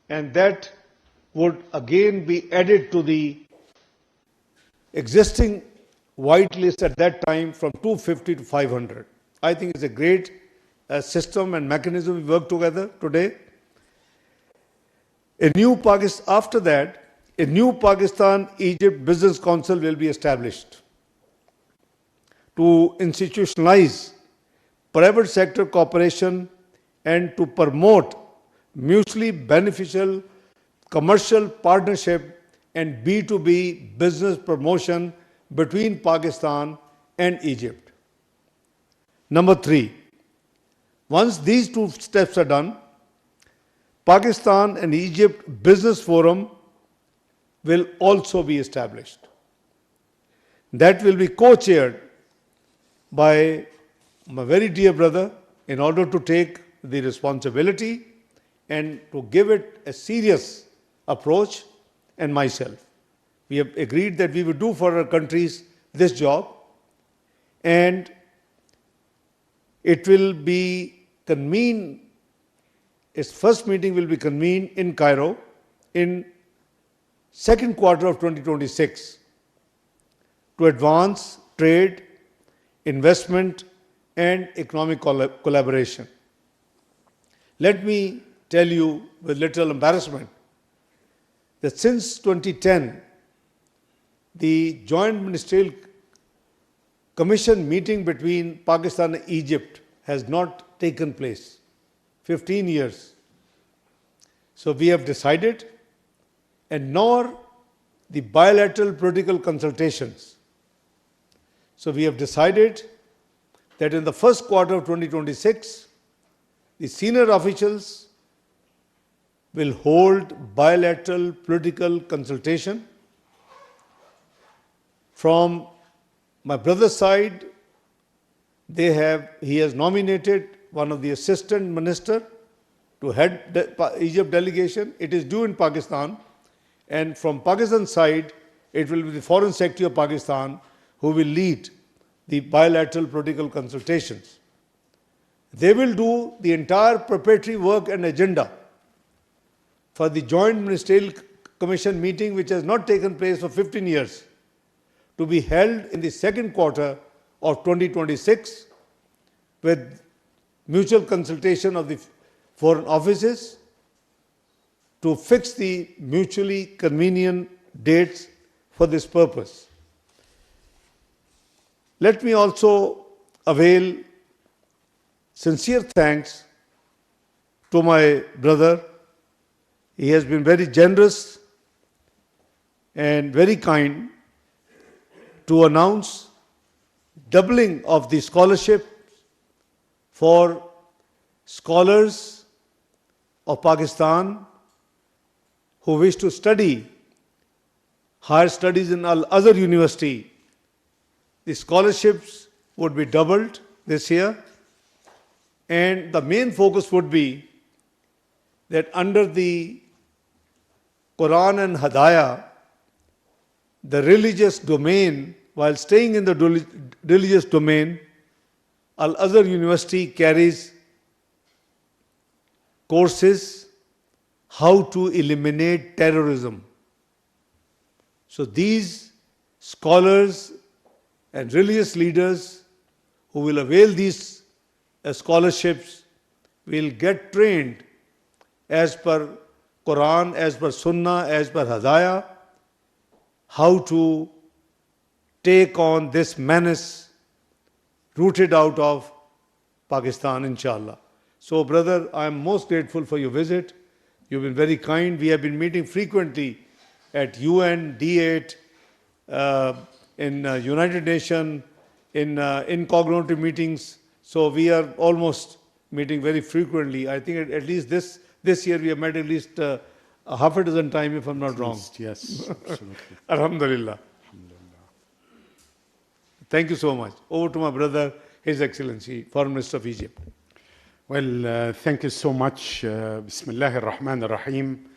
and that would again be added to the existing white list at that time from 250 to 500. I think it's a great system and mechanism we work together today. After that, a new Pakistan-Egypt Business Council will be established to institutionalize private sector cooperation and to promote mutually beneficial commercial partnership and B2B business promotion between Pakistan and Egypt. Number 3, once these two steps are done, Pakistan and Egypt Business Forum will also be established. That will be co-chaired by my very dear brother in order to take the responsibility and to give it a serious approach, and myself. We have agreed that we will do for our countries this job, and it will be convened, its first meeting will be convened in Cairo in second quarter of 2026 to advance trade, investment and economic collaboration. Let me tell you with little embarrassment that since 2010, the Joint Ministerial Commission meeting between Pakistan and Egypt has not taken place. 15 years. So we have decided, and nor the bilateral political consultations. So we have decided that in the first quarter of 2026, the senior officials will hold bilateral political consultation. From my brother's side, he has nominated one of the assistant minister to head the Egypt delegation. It is due in Pakistan, and from Pakistan side, it will be the Foreign Secretary of Pakistan who will lead the bilateral political consultations. They will do the entire preparatory work and agenda for the Joint Ministerial Commission meeting, which has not taken place for 15 years, to be held in the second quarter of 2026 with mutual consultation of the foreign offices to fix the mutually convenient dates for this purpose. Let me also avail sincere thanks to my brother. He has been very generous and very kind to announce doubling of the scholarship for scholars of Pakistan who wish to study higher studies in Al-Azhar University. The scholarships would be doubled this year, and the main focus would be that under the Quran and Hadaya, the religious domain, while staying in the religious domain, Al-Azhar University carries courses how to eliminate terrorism. So these scholars and religious leaders who will avail these scholarships will get trained as per Quran, as per Sunnah, as per Hadaya, how to take on this menace rooted out of Pakistan, inshallah. So, brother, I am most grateful for your visit. You've been very kind. We have been meeting frequently at UN, D8, in United Nations, in incognito meetings. So we are almost meeting very frequently. I think at least this year we have met at least half a dozen times, if I'm not wrong. Yes, absolutely. Alhamdulillah. Thank you so much. Over to my brother, His Excellency, Foreign Minister of Egypt. Well, thank you so much. Bismillah ar-Rahman ar-Rahim.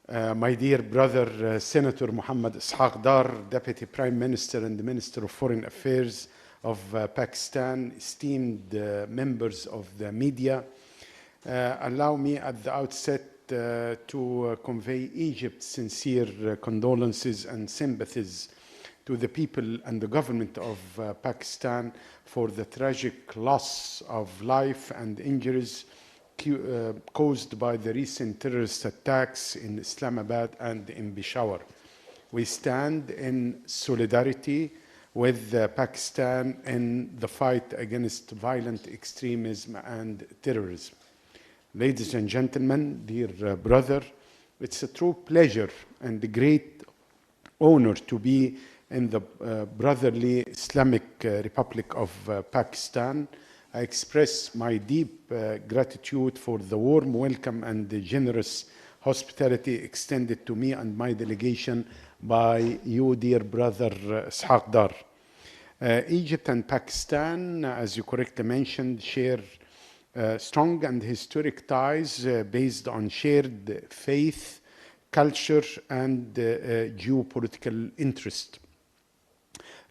My dear brother, Senator Muhammad Ishaq Dar, Deputy Prime Minister and the Minister of Foreign Affairs of Pakistan, esteemed members of the media, allow me at the outset to convey Egypt's sincere condolences and sympathies to the people and the government of Pakistan for the tragic loss of life and injuries caused by the recent terrorist attacks in Islamabad and in Peshawar. We stand in solidarity with Pakistan in the fight against violent extremism and terrorism. Ladies and gentlemen, dear brother, it's a true pleasure and a great honor to be in the brotherly Islamic Republic of Pakistan. I express my deep gratitude for the warm welcome and the generous hospitality extended to me and my delegation by you, dear brother Ishaq Dar. Egypt and Pakistan, as you correctly mentioned, share strong and historic ties based on shared faith, culture, and geopolitical interest.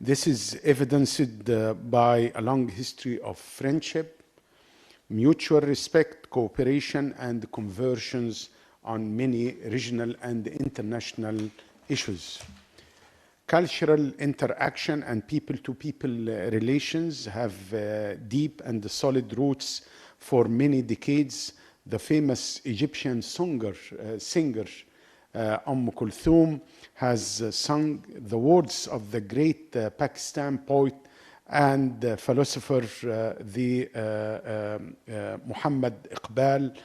This is evidenced by a long history of friendship, mutual respect, cooperation, and conversions on many regional and international issues. Cultural interaction and people-to-people relations have deep and solid roots for many decades. The famous Egyptian singer Kulthum has sung the words of the great Pakistan poet and philosopher Muhammad Iqbal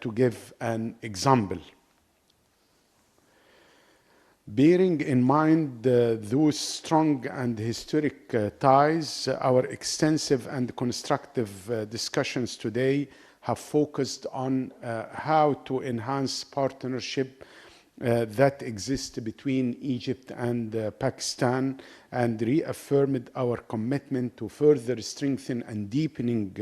to give an example. Bearing in mind those strong and historic ties, our extensive and constructive discussions today have focused on how to enhance partnership that exists between Egypt and Pakistan, and reaffirmed our commitment to further strengthen and deepening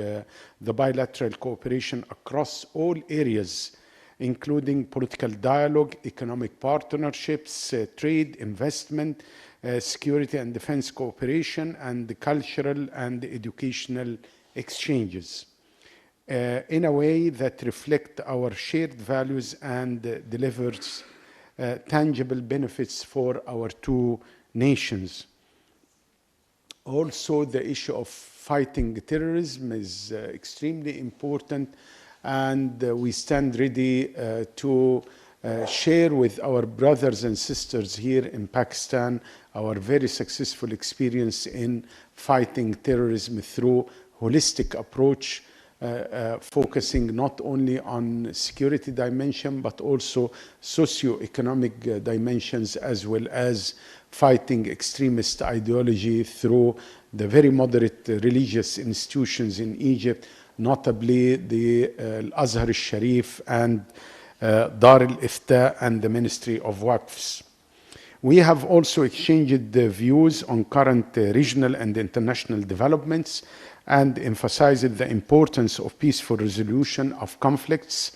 the bilateral cooperation across all areas, including political dialogue, economic partnerships, trade, investment, security and defense cooperation, and cultural and educational exchanges, in a way that reflect our shared values and delivers tangible benefits for our two nations. Also, the issue of fighting terrorism is extremely important, and we stand ready to share with our brothers and sisters here in Pakistan our very successful experience in fighting terrorism through holistic approach, focusing not only on security dimension but also socio-economic dimensions, as well as fighting extremist ideology through the very moderate religious institutions in Egypt, notably the Al-Azhar al-Sharif and Dar al-Ifta and the Ministry of Waqfs. We have also exchanged views on current regional and international developments and emphasized the importance of peaceful resolution of conflicts,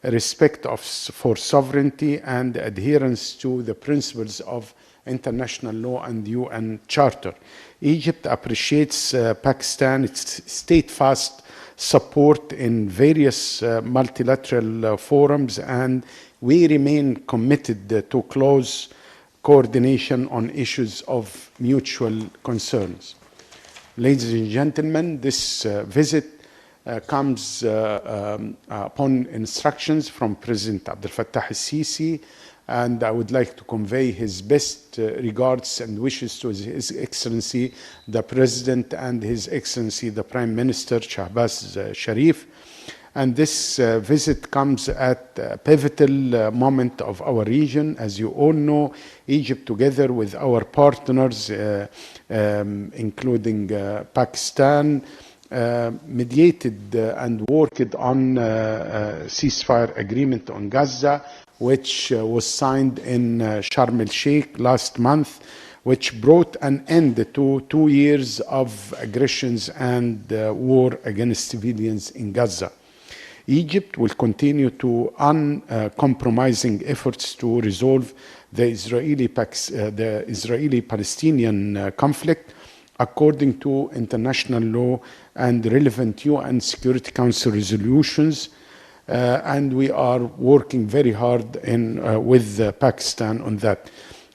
respect for sovereignty, and adherence to the principles of international law and UN Charter. Egypt appreciates Pakistan's steadfast support in various multilateral forums, and we remain committed to close coordination on issues of mutual concerns. Ladies and gentlemen, this visit comes upon instructions from President Abdel Fattah al-Sisi, and I would like to convey his best regards and wishes to His Excellency the President and His Excellency the Prime Minister Shehbaz Sharif. And this visit comes at a pivotal moment of our region. As you all know, Egypt, together with our partners, including Pakistan, mediated and worked on a ceasefire agreement on Gaza, which was signed in Sharm el-Sheikh last month, which brought an end to 2 years of aggressions and war against civilians in Gaza. Egypt will continue to uncompromising efforts to resolve the Israeli-Palestinian conflict according to international law and relevant UN Security Council resolutions, and we are working very hard with Pakistan on that.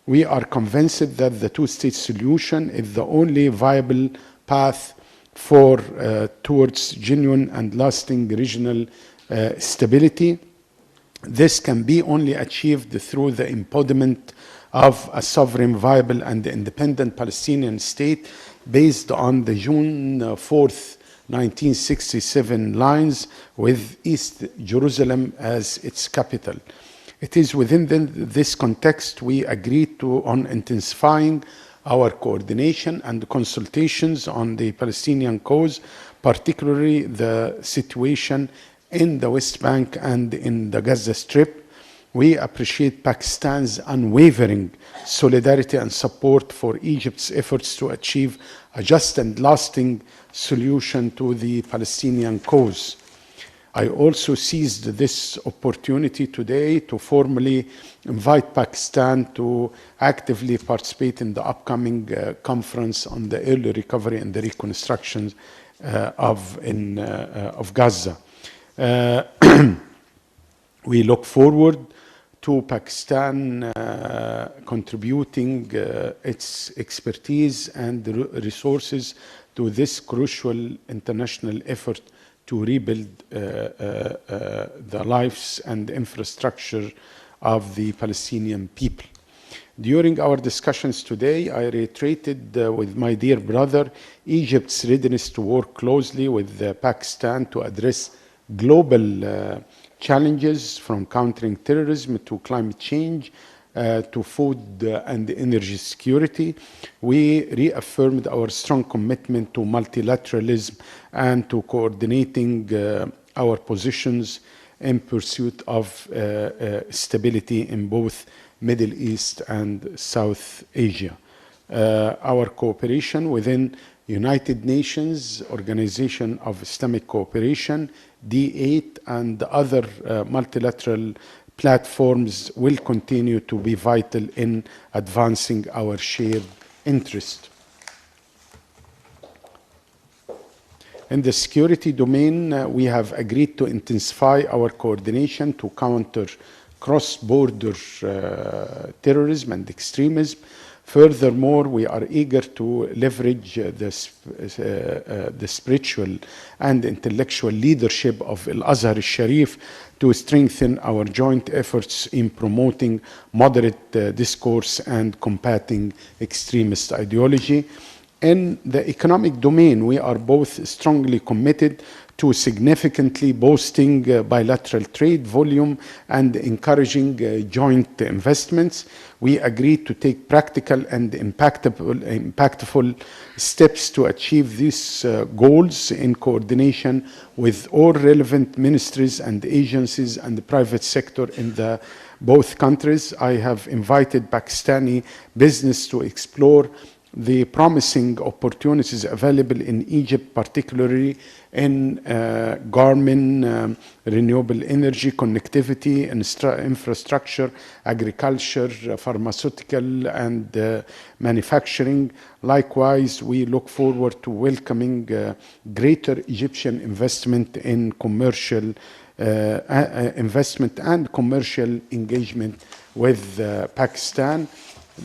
We are convinced that the two-state solution is the only viable path towards genuine and lasting regional stability. This can be only achieved through the embodiment of a sovereign, viable, and independent Palestinian state based on the June 4th, 1967 lines with East Jerusalem as its capital. It is within this context we agreed on intensifying our coordination and consultations on the Palestinian cause, particularly the situation in the West Bank and in the Gaza Strip. We appreciate Pakistan's unwavering solidarity and support for Egypt's efforts to achieve a just and lasting solution to the Palestinian cause. I also seized this opportunity today to formally invite Pakistan to actively participate in the upcoming conference on the early recovery and the reconstruction of Gaza. We look forward to Pakistan contributing its expertise and resources to this crucial international effort to rebuild the lives and infrastructure of the Palestinian people. During our discussions today, I reiterated with my dear brother Egypt's readiness to work closely with Pakistan to address global challenges from countering terrorism to climate change to food and energy security. We reaffirmed our strong commitment to multilateralism and to coordinating our positions in pursuit of stability in both Middle East and South Asia. Our cooperation within United Nations, Organization of Islamic Cooperation, D8, and other multilateral platforms will continue to be vital in advancing our shared interest. In the security domain, we have agreed to intensify our coordination to counter cross-border terrorism and extremism. Furthermore, we are eager to leverage the spiritual and intellectual leadership of Al-Azhar al-Sharif to strengthen our joint efforts in promoting moderate discourse and combating extremist ideology. In the economic domain, we are both strongly committed to significantly boosting bilateral trade volume and encouraging joint investments. We agreed to take practical and impactful steps to achieve these goals in coordination with all relevant ministries and agencies and the private sector in both countries. I have invited Pakistani business to explore the promising opportunities available in Egypt, particularly in garment, renewable energy, connectivity, infrastructure, agriculture, pharmaceutical, and manufacturing. Likewise, we look forward to welcoming greater Egyptian investment in commercial investment and commercial engagement with Pakistan.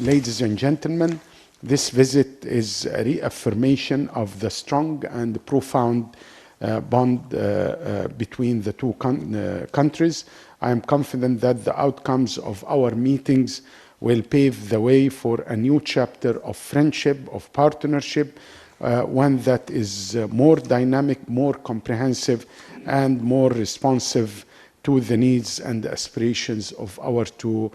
Ladies and gentlemen, this visit is a reaffirmation of the strong and profound bond between the two countries. I am confident that the outcomes of our meetings will pave the way for a new chapter of friendship, of partnership, one that is more dynamic, more comprehensive, and more responsive to the needs and aspirations of our two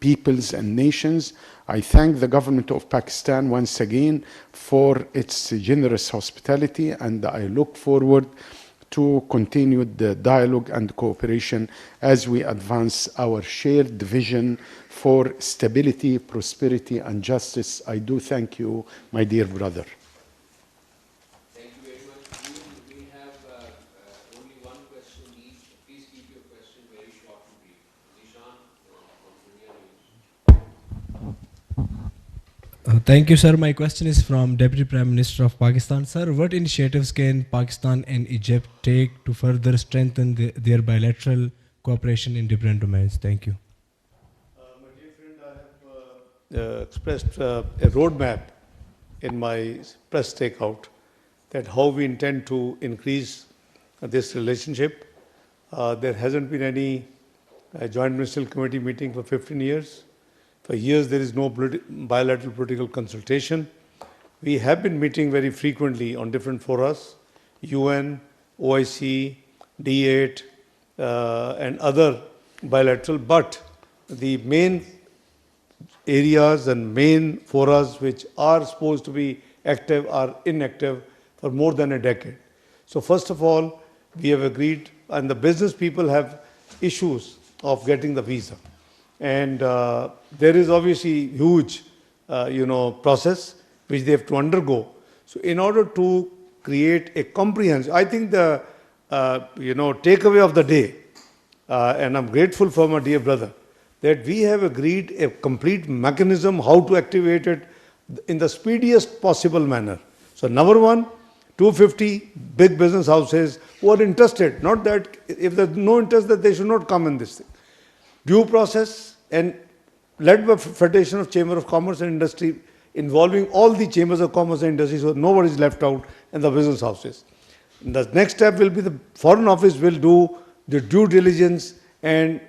peoples and nations. I thank the government of Pakistan once again for its generous hospitality, and I look forward to continued dialogue and cooperation as we advance our shared vision for stability, prosperity, and justice. I do thank you, my dear brother. Thank you very much. We have only one question each. Please keep your question very short and brief. Nishan from Dunia News. Thank you, sir. My question is from Deputy Prime Minister of Pakistan. Sir, what initiatives can Pakistan and Egypt take to further strengthen their bilateral cooperation in different domains? Thank you. My dear friend, I have expressed a roadmap in my press takeout that how we intend to increase this relationship. There hasn't been any joint ministerial committee meeting for 15 years. For years, there is no bilateral political consultation. We have been meeting very frequently on different forums, UN, OIC, D8, and other bilateral, but the main areas and main forums which are supposed to be active are inactive for more than a decade. So first of all, we have agreed, and the business people have issues of getting the visa. And there is obviously huge, process which they have to undergo. So in order to create a comprehensive, I think the, takeaway of the day, and I'm grateful for my dear brother, that we have agreed a complete mechanism how to activate it in the speediest possible manner. So number one, 250 big business houses who are interested, not that if there's no interest that they should not come in this thing. Due process and led by Federation of Chamber of Commerce and Industry, involving all the chambers of commerce and industry, so nobody is left out in the business houses. The next step will be the Foreign Office will do the due diligence and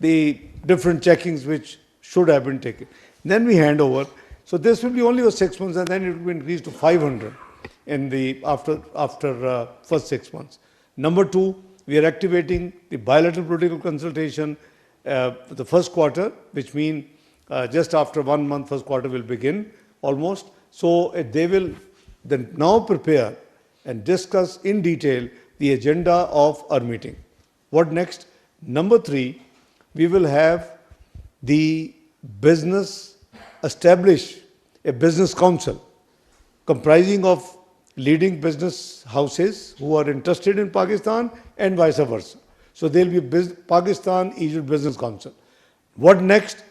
the different checkings which should have been taken. Then we hand over. So this will be only for 6 months, and then it will be increased to 500 in the after first 6 months. Number two, we are activating the bilateral political consultation the first quarter, which means just after 1 month, first quarter will begin almost. So they will then now prepare and discuss in detail the agenda of our meeting. What next? Number three, we will have the business establish a business council comprising of leading business houses who are interested in Pakistan and vice versa. So there will be Pakistan-Egypt Business Council. What next?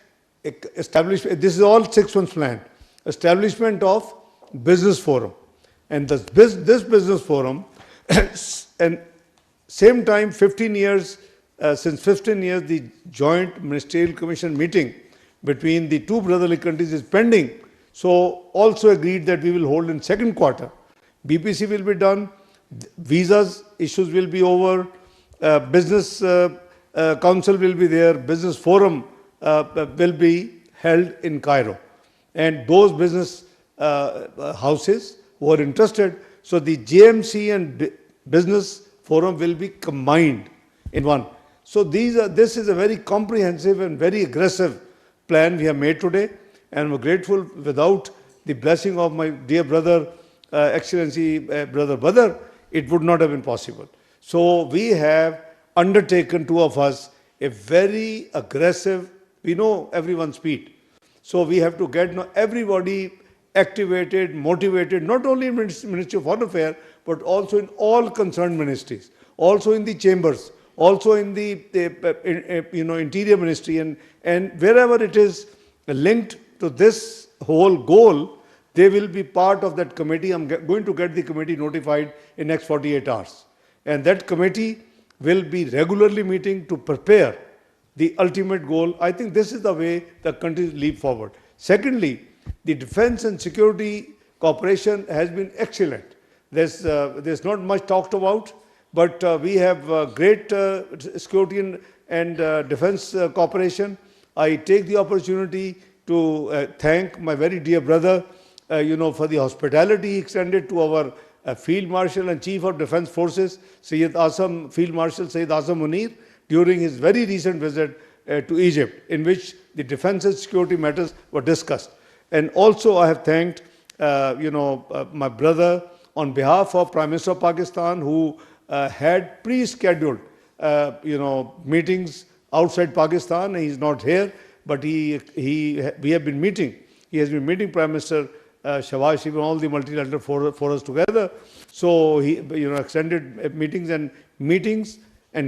Establishment. This is all 6 months plan. Establishment of business forum. And this business forum, and same time, 15 years, since 15 years, the Joint Ministerial Commission meeting between the two brotherly countries is pending. So also agreed that we will hold in second quarter. BPC will be done, visas issues will be over, business council will be there, business forum will be held in Cairo. And those business houses who are interested, so the JMC and business forum will be combined in one. So this is a very comprehensive and very aggressive plan we have made today, and we're grateful. Without the blessing of my dear brother, Excellency Brother Badr, it would not have been possible. So we have undertaken, two of us, a very aggressive, we know everyone's speed. So we have to get everybody activated, motivated, not only in Ministry of Foreign Affairs, but also in all concerned ministries, also in the chambers, also in the Interior Ministry, and wherever it is linked to this whole goal, they will be part of that committee. I'm going to get the committee notified in next 48 hours. And that committee will be regularly meeting to prepare the ultimate goal. I think this is the way the country leap forward. Secondly, the defense and security cooperation has been excellent. There's not much talked about, but we have great security and defense cooperation. I take the opportunity to thank my very dear brother, for the hospitality he extended to our Field Marshal and Chief of Defense Forces, Field Marshal Sayyid Azam Munir, during his very recent visit to Egypt, in which the defense and security matters were discussed. And also I have thanked, my brother on behalf of Prime Minister of Pakistan, who had pre-scheduled, meetings outside Pakistan. He's not here, but we have been meeting. He has been meeting Prime Minister Shehbaz and all the multilateral forums together. So he, extended meetings and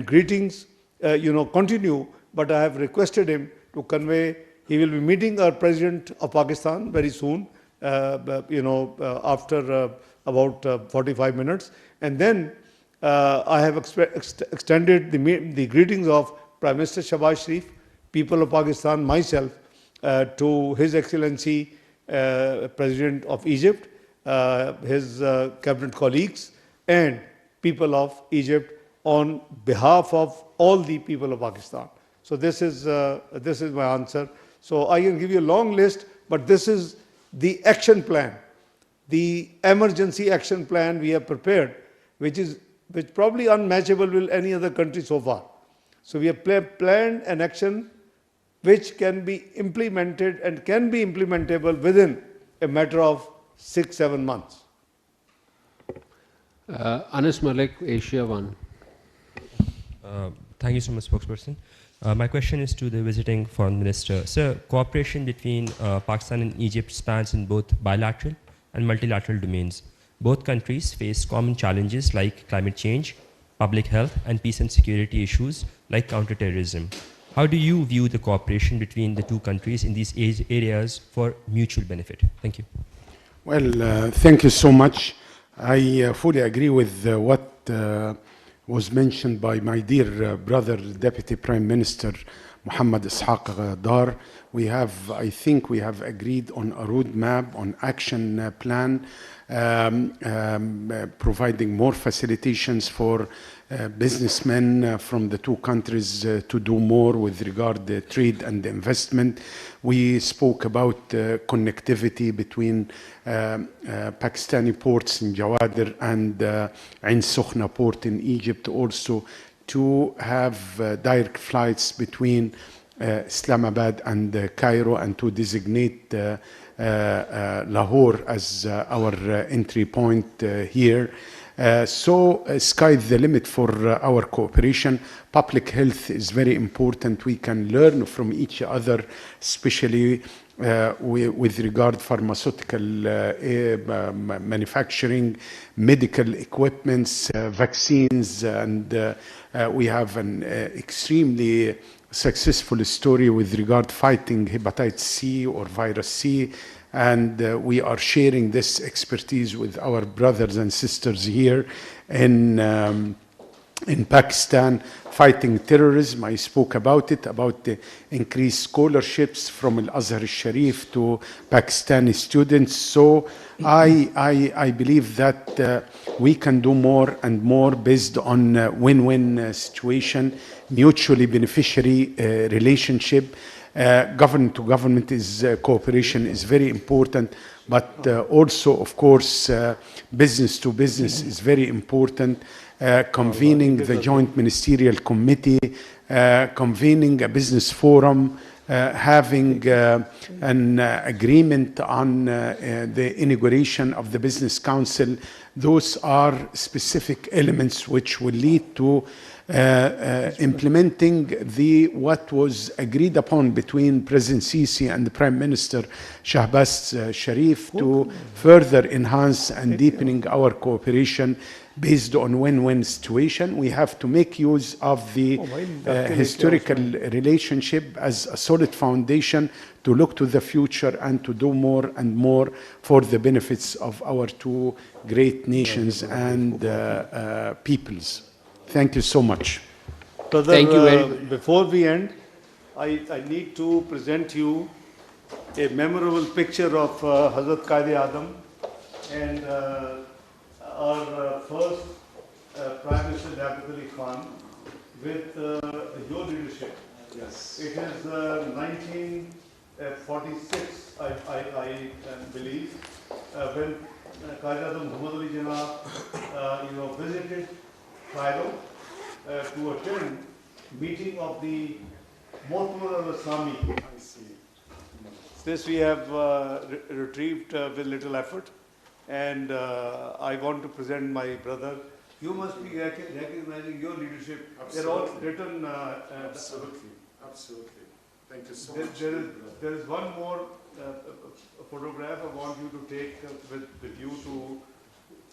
greetings, continue. But I have requested him to convey. He will be meeting our President of Pakistan very soon, after about 45 minutes. And then I have extended the greetings of Prime Minister Shehbaz Sharif, people of Pakistan, myself, to His Excellency President of Egypt, his cabinet colleagues, and people of Egypt on behalf of all the people of Pakistan. So this is my answer. So I can give you a long list, but this is the action plan, the emergency action plan we have prepared, which probably unmatchable with any other country so far. So we have planned an action which can be implemented and can be implementable within a matter of 6-7 months. Anas Malik, Asia 1. Thank you so much, spokesperson. My question is to the visiting foreign minister. Sir, cooperation between Pakistan and Egypt spans in both bilateral and multilateral domains. Both countries face common challenges like climate change, public health, and peace and security issues like counterterrorism. How do you view the cooperation between the two countries in these areas for mutual benefit? Thank you. Well, thank you so much. I fully agree with what was mentioned by my dear brother, Deputy Prime Minister Muhammad Ishaq Dar. I think we have agreed on a roadmap, on action plan, providing more facilitations for businessmen from the two countries to do more with regard to trade and investment. We spoke about connectivity between Pakistani ports in Jawadir and Ain Sokhna port in Egypt, also to have direct flights between Islamabad and Cairo, and to designate Lahore as our entry point here. So sky's the limit for our cooperation. Public health is very important. We can learn from each other, especially with regard pharmaceutical manufacturing, medical equipments, vaccines, and we have an extremely successful story with regard fighting hepatitis C or virus C, and we are sharing this expertise with our brothers and sisters here in Pakistan, fighting terrorism. I spoke about it, about the increased scholarships from Al-Azhar al-Sharif to Pakistani students. So I believe that we can do more and more based on win-win situation, mutually beneficiary relationship. Government to government cooperation is very important, but also, of course, business to business is very important. Convening the Joint Ministerial Committee, convening a business forum, having an agreement on the inauguration of the Business Council. Those are specific elements which will lead to implementing what was agreed upon between President Sisi and the Prime Minister Shehbaz Sharif to further enhance and deepening our cooperation based on win-win situation. We have to make use of the historical relationship as a solid foundation to look to the future and to do more and more for the benefits of our two great nations and peoples. Thank you so much. Brother, Thank you very much. Before we end, I need to present you a memorable picture of Hazrat Qaid Adam and our first Prime Minister David Ali Khan with your leadership. Yes. It is 1946, I believe, when Qaid Adam Muhammad Ali Jinnah, visited Cairo to attend meeting of the Mu'tamar al-Islami. This we have retrieved with little effort, and I want to present my brother. You must be recognizing your leadership. They're all written. Absolutely. Thank you so much. There is one more photograph I want you to take with you to.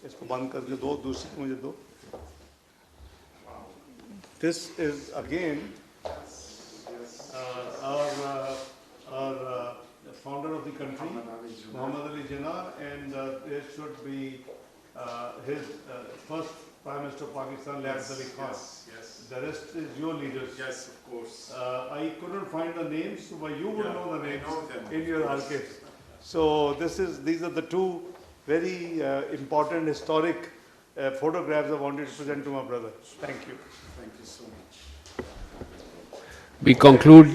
इसको बंद करके दो, दूसरी मुझे दो. This is again our founder of the country, Muhammad Ali Jinnah. it should be his first Prime Minister of Pakistan, Liaquat Ali Khan. Yes. The rest is your leaders. Yes, of course. I couldn't find the names, but you would Yeah, know the I names know them, in of your course. archives. So these are the two very important historic photographs I wanted to present to my brother. Thank you. Thank you so much. We conclude